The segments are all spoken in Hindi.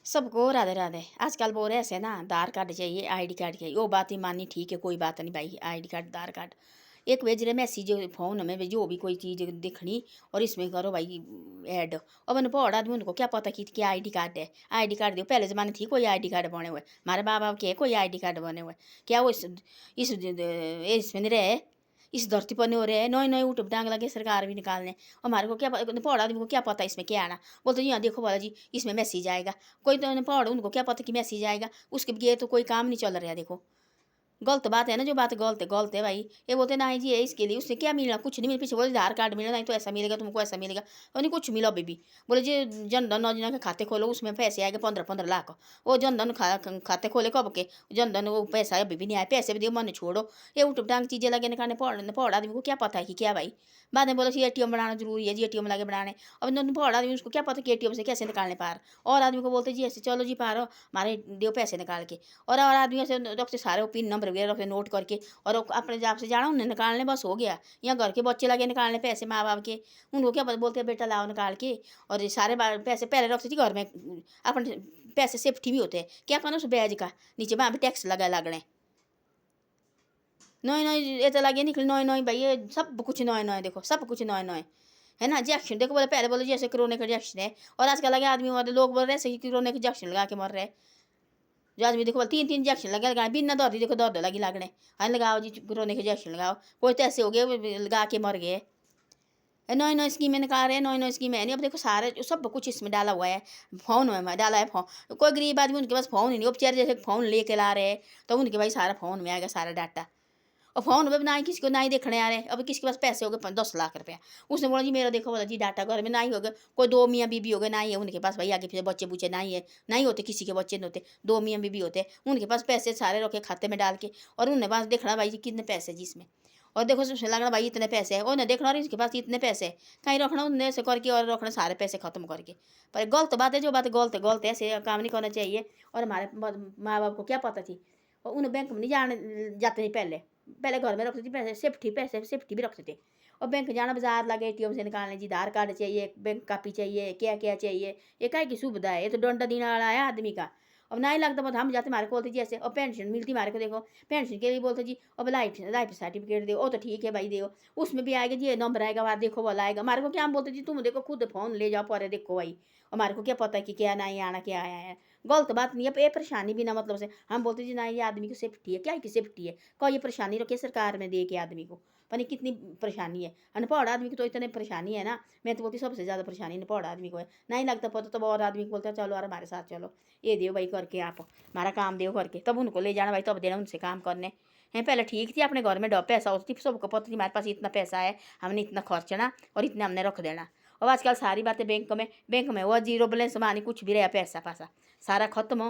सबको राधे राधे। आजकल बोल रहे ऐसे ना आधार कार्ड चाहिए, आईडी कार्ड चाहिए। वो बात ही मानी, ठीक है, कोई बात नहीं भाई। आईडी कार्ड, आधार कार्ड एक भेज रहे मैसेज फोन में जो भी कोई चीज़ दिखनी और इसमें करो भाई ऐड। और मैंने पढ़ा आदमी उनको क्या पता कि क्या आईडी कार्ड है। आईडी कार्ड दो, पहले ज़माने थी कोई आईडी कार्ड बने हुए, हमारे माँ बाप के कोई आईडी कार्ड बने हुए। क्या वो इसमें नहीं रहे, इस धरती पर नहीं हो रहे हैं। नए नए उठ डांग लगे सरकार भी निकालने। और हमारे को क्या पढ़ा आदमी को क्या पता इसमें क्या आना। बोलते जी हाँ देखो बोला जी इसमें मैसेज आएगा। कोई तो पढ़ उनको क्या पता कि मैसेज आएगा, उसके बगैर तो कोई काम नहीं चल रहा। देखो गलत बात है ना, जो बात गलत है भाई। ये बोलते ना जी है इसके लिए, उससे क्या मिलना, कुछ नहीं मिला। पीछे बोले आधार कार्ड मिला, नहीं तो ऐसा मिलेगा तुमको, ऐसा मिलेगा और नहीं कुछ मिला अभी भी। बोले जी जन धन योजना के खाते खोलो, उसमें पैसे आएंगे 15-15 लाख। वो जन धन खाते खोले कब के, जन धन वो पैसा अभी भी नहीं आया। पैसे भी दिए मन छोड़ो, ये उठ डांग चीज़ें लगे निकालने। पढ़ आदमी को क्या पता है कि क्या भाई। बाद में बोलो जी एटीएम बनाना जरूरी है, जी एटीएम लगे बनाने। अब पढ़ आदमी उसको क्या पता कि एटीएम से कैसे निकालने पार। और आदमी को बोलते जी ऐसे चलो जी पार हमारे दो पैसे निकाल के। और आदमी से रखते सारे पिन नंबर वगैरह रखते नोट करके, और अपने जाप से जाना उन्हें निकालने, बस हो गया। यहाँ घर के बच्चे लगे निकालने पैसे माँ बाप के, उनको क्या पता। बोलते हैं बेटा लाओ निकाल के। और ये सारे पैसे पहले रखते थे घर में, अपने पैसे सेफ्टी भी होते हैं। क्या करना उस ब्याज का, नीचे वहाँ भी टैक्स लगा लगने। नए नए ये तो लगे निकले नए नए भाई, ये सब कुछ नए नए। देखो सब कुछ नए नए है ना। इंजेक्शन देखो, बोले पहले बोले जैसे कोरोना का इंजेक्शन है, और आजकल लगे आदमी मर, लोग बोल रहे ऐसे ही कोरोना का इंजेक्शन लगा के मर रहे। जो आदमी देखो 3-3 इंजेक्शन लगा बिना दर्द देखो दर्द लगी लगने। हाँ लगाओ जी कोरोना के इंजेक्शन लगाओ। कोई तो ऐसे हो गए लगा के मर गए। नई नई स्कीमें निकाल रहे हैं, नई नई स्कीमें है नहीं। अब देखो सारे सब कुछ इसमें डाला हुआ है, फ़ोन में डाला है। फ़ोन कोई गरीब आदमी उनके पास फ़ोन ही नहीं, वो बेचारे जैसे फ़ोन लेके ला रहे हैं, तो उनके भाई सारा फ़ोन में आएगा सारा डाटा। और फ़ोन में ना ही किसी को ना ही देखने आ रहे। अब किसी के पास पैसे हो गए 10 लाख रुपया, उसने बोला जी मेरा देखो बोला जी डाटा घर में ना ही हो गया। कोई दो मियाँ बीबी हो गए ना ही है उनके पास भाई, आगे पीछे बच्चे बुच्चे ना ही है, नहीं होते किसी के बच्चे नहीं होते। दो मियाँ बीबी होते हैं उनके पास पैसे सारे रखे खाते में डाल के, और उन्हें पास देखना भाई जी कितने पैसे जी इसमें। और देखो उसमें लगना भाई इतने पैसे है, उन्हें देखना और इसके पास इतने पैसे है, कहीं रखना उन्हें से करके और रखना सारे पैसे खत्म करके। पर गलत बात है, जो बात गलत है गलत है, ऐसे काम नहीं करना चाहिए। और हमारे माँ बाप को क्या पता थी, और उन्हें बैंक में नहीं जाते थे पहले। पहले घर में रखते थे पैसे, सेफ्टी भी रखते थे। और बैंक जाना बाजार लगे एटीएम से निकालने जी आधार कार्ड चाहिए, बैंक कापी चाहिए, क्या क्या चाहिए। ये काय की सुविधा है, ये तो डंडा देने वाला है आदमी का। अब ना ही लगता बहुत हम जाते हमारे को बोलते जी ऐसे। और पेंशन मिलती हमारे को देखो, पेंशन के लिए बोलते जी अब लाइफ लाइफ सर्टिफिकेट दो। ओ तो ठीक है भाई दो, उसमें भी आएगा जी नंबर आएगा वहाँ देखो वाला आएगा। हमारे को क्या हम बोलते जी तुम देखो खुद फोन ले जाओ पर देखो भाई। हमारे को क्या पता है कि क्या नहीं आना क्या आया है। गलत बात नहीं है, ये परेशानी भी ना मतलब से हम बोलते जी ना ये आदमी की सेफ्टी है, क्या की सेफ्टी है। कोई ये परेशानी रखे सरकार में दे के आदमी को, पता नहीं कितनी परेशानी है। अनपढ़ आदमी की तो इतनी परेशानी है ना, मैं तो बोलती सबसे ज़्यादा परेशानी अनपढ़ आदमी को है। नहीं लगता पता तब और आदमी को बोलता है चलो यार हमारे साथ चलो, ये दो भाई करके आप हमारा काम दो करके, तब उनको ले जाना भाई, तब देना उनसे काम करने हैं। पहले ठीक थी, अपने घर में पैसा होती थी, सबको पता थी हमारे पास इतना पैसा है, हमने इतना खर्चना और इतना हमने रख देना। और आजकल सारी बातें बैंक में वो जीरो बैलेंस मानी कुछ भी रहा पैसा पैसा सारा खत्म हो।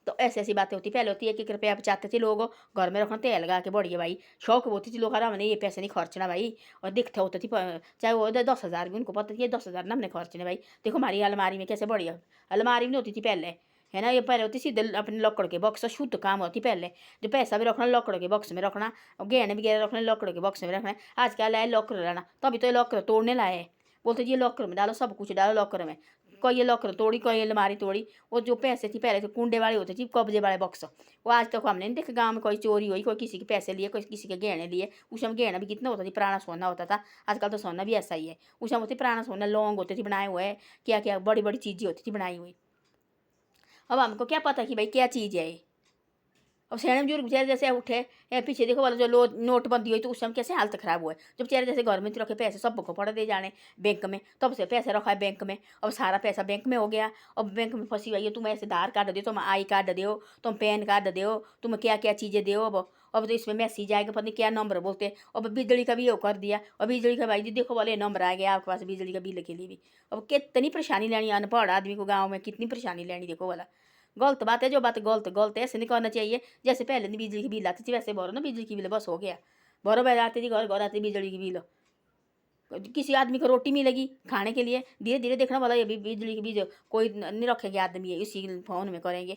तो ऐसी ऐसी बातें होती, पहले होती है कि रुपया बचाते थे लोग, घर में रखना तेल लगा के बढ़िया भाई। शौक होती थी लोग, हमने ये पैसे नहीं खर्चना भाई। और दिखते होते थी चाहे वो 10,000 भी, उनको पता थी ये 10,000 ना हमने खर्चने भाई। देखो हमारी अलमारी में कैसे बढ़िया अलमारी भी नहीं होती थी पहले, है ना। ये पहले होती सीधे अपने लकड़ के बॉक्स, शुद्ध काम होती पहले। जो पैसा भी रखना लकड़ के बॉक्स में रखना, और गहने वगैरह रखना लकड़ के बॉक्स में रखना। आजकल आए लॉकर लाना, तभी तो ये लॉकर तोड़ने लाए। बोलते जी ये लॉकर में डालो, सब कुछ डालो लॉकर में। कोई ये लॉकर तोड़ी, कोई ये अलमारी तोड़ी। वो जो पैसे थी पहले तो कुंडे वाले होते थे, कब्जे वाले बॉक्स, वो आज तक हमने नहीं देखे गाँव में। कोई चोरी हुई, कोई किसी के पैसे लिए, कोई किसी के गहने लिए। उस समय गहना भी कितना होता था, पुराना सोना होता था। आजकल तो सोना भी ऐसा ही है। उस समय होती पुराना सोना, लौंग होते थे बनाए हुए, क्या क्या बड़ी बड़ी चीज़ें होती थी बनाई हुई। अब हमको क्या पता कि भाई क्या चीज़ है ये। अब सियाने बुजुर्ग बेचारे जैसे उठे, पीछे देखो वाला जो नोटबंदी हुई तो उस समय कैसे हालत खराब हुआ है। जब बेचारे जैसे घर में तो रखे पैसे सबको पड़ दे जाने बैंक में, तब से पैसे रखा है बैंक में। अब सारा पैसा बैंक में हो गया। अब बैंक में फंसी हुई है, तुम ऐसे आधार कार्ड दो, तुम आई कार्ड दो, तुम पैन कार्ड दो, तुम क्या क्या चीज़ें दो। अब तो इसमें मैसेज आएगा, पता नहीं क्या नंबर बोलते हैं। अब बिजली का भी वो कर दिया, और बिजली का भाई जी देखो वाले नंबर आ गया आपके पास बिजली का बिल के लिए भी। अब कितनी परेशानी लेनी अनपढ़ आदमी को गाँव में, कितनी परेशानी लेनी देखो वाला। गलत बात है, जो बात गलत गलत है, ऐसे नहीं करना चाहिए। जैसे पहले नहीं बिजली की बिल आती थी वैसे भरो ना बिजली की बिल, बस हो गया। भरो बैल आती थी, घर घर आती बिजली की बिल। किसी आदमी को रोटी मिलेगी खाने के लिए, धीरे धीरे देखना वाला ये भी बिजली की बिल कोई नहीं रखेंगे आदमी, है इसी फ़ोन में करेंगे,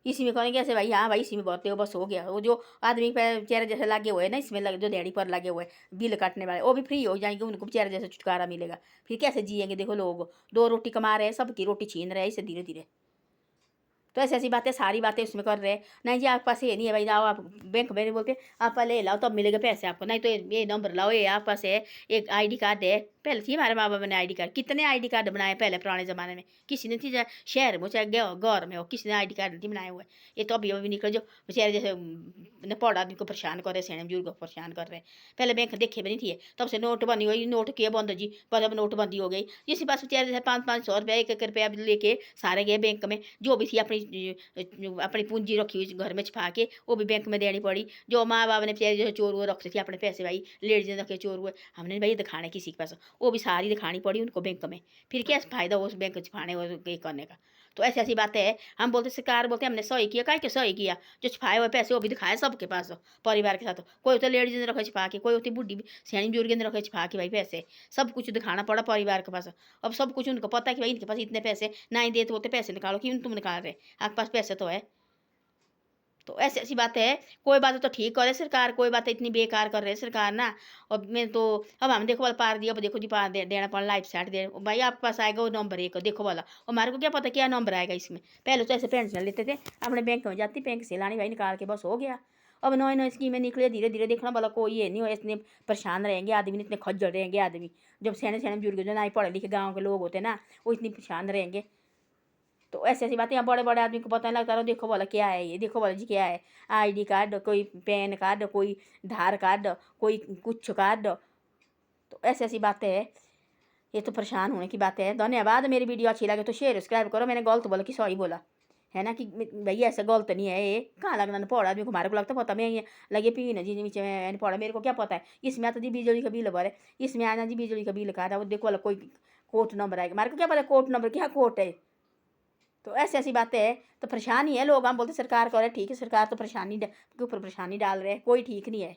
इसी में करेंगे ऐसे भाई। हाँ भाई इसी में भरते हो बस हो गया। वो जो आदमी पे चेहरे जैसे लगे हुए हैं ना, इसमें लगे जो दिहाड़ी पर लगे हुए बिल काटने वाले, वो भी फ्री हो जाएंगे, उनको चेहरे जैसे छुटकारा मिलेगा। फिर कैसे जिएंगे देखो लोग, दो रोटी कमा रहे हैं, सबकी रोटी छीन रहे हैं इसे धीरे धीरे। तो ऐसी ऐसी बातें, सारी बातें उसमें कर रहे हैं। नहीं जी आपके पास ये नहीं है भाई, आओ आप बैंक में बोलते आप ले लाओ तब मिलेगा पैसे आपको, नहीं तो ये नंबर लाओ, ये आपके पास है एक ID कार्ड है। पहले थी हमारे माँ बाप ने ID कार्ड, कितने ID कार्ड बनाए पहले पुराने ज़माने में, किसी ने थी शहर में चाहे गाँव में हो, किसी ने ID कार्ड नहीं बनाए हुए। ये तो अभी निकल जो बेचारे जैसे पौड़ आदमी को परेशान कर रहे, सेने बुजुर्ग को परेशान कर रहे। पहले बैंक देखे भी नहीं थी, तब से नोटबंदी हुई, नोट किए बंद जी, पर अब नोटबंदी हो गई। जिसके पास बेचारे जैसे 500-500 रुपया 1-1 रुपया लेके सारे गए बैंक में, जो भी थी अपनी पूंजी रखी हुई घर में छिपा के वो भी बैंक में देनी पड़ी। जो माँ बाप ने बेचारे जो चोर वो रखते थे अपने पैसे, भाई लेडीज ने रखे चोर हुए, हमने भाई दिखाने किसी के पास, वो भी सारी दिखानी पड़ी उनको बैंक में। फिर क्या फ़ायदा उस बैंक छिपाने और ये करने का। तो ऐसी ऐसी बातें है। हम बोलते सरकार बोलते हमने सही किया, काहे के सही किया, जो छिपाए हुए पैसे वो भी दिखाए सबके पास परिवार के साथ। कोई तो लेडीज ने रखे छिपा के, कोई होती बुढ़ी सियानी बुजुर्ग ने रखे छिपा के भाई पैसे, सब कुछ दिखाना पड़ा परिवार के पास। अब सब कुछ उनको पता है कि भाई इनके पास इतने पैसे नहीं दे तो बोलते पैसे निकालो, क्यों तुम निकाल रहे, आपके पास पैसे तो है। तो ऐसी ऐसी बात है। कोई बात तो ठीक करे सरकार, कोई बात इतनी बेकार कर रहे सरकार ना। और मैं तो अब हम देखो वाला पार दिया, अब देखो जी पार देना पड़ा, लाइफ सेट दे भाई आपके पास आएगा वो नंबर 1 देखो वाला, और हमारे को क्या पता क्या नंबर आएगा इसमें। पहले तो ऐसे पेंशन लेते थे अपने बैंक में जाती, बैंक से लानी भाई निकाल के बस हो गया। अब नई नई स्कीमें निकले, धीरे धीरे देखना वाला कोई ये नहीं हो, इतने परेशान रहेंगे आदमी, इतने खज्जल रहेंगे आदमी। जब सैने सैने बुजुर्ग जो नहीं पढ़े लिखे गाँव के लोग होते ना, वो इतनी परेशान रहेंगे। तो ऐसी ऐसी बातें यहाँ बड़े बड़े आदमी को पता नहीं लगता रहा, देखो बोला क्या है ये, देखो बोला जी क्या है, ID कार्ड, कोई पैन कार्ड, कोई आधार कार्ड, कोई कुछ कार्ड। तो ऐसी ऐसी बातें हैं, ये तो परेशान होने की बातें हैं। धन्यवाद। मेरी वीडियो अच्छी लगे तो शेयर सब्सक्राइब करो। मैंने गलत बोला कि सही बोला है ना, कि भैया ऐसा गलत नहीं है, ये कहाँ लगना न पड़ा आदमी को, हमारे को लगता पता मैं ये लगे पी ना जी नीचे में पड़ा, मेरे को क्या पता है। इसमें आता जी बिजली का बिल भरे, इसमें आना जी बिजली का बिल का वो देखो वाला कोई कोर्ट नंबर आएगा, हमारे को क्या पता कोर्ट नंबर क्या कोर्ट है। तो ऐसी ऐसी बातें हैं। तो परेशानी है लोग, हम बोलते सरकार करे ठीक है, सरकार तो परेशानी के ऊपर परेशानी डाल रहे हैं, कोई ठीक नहीं है।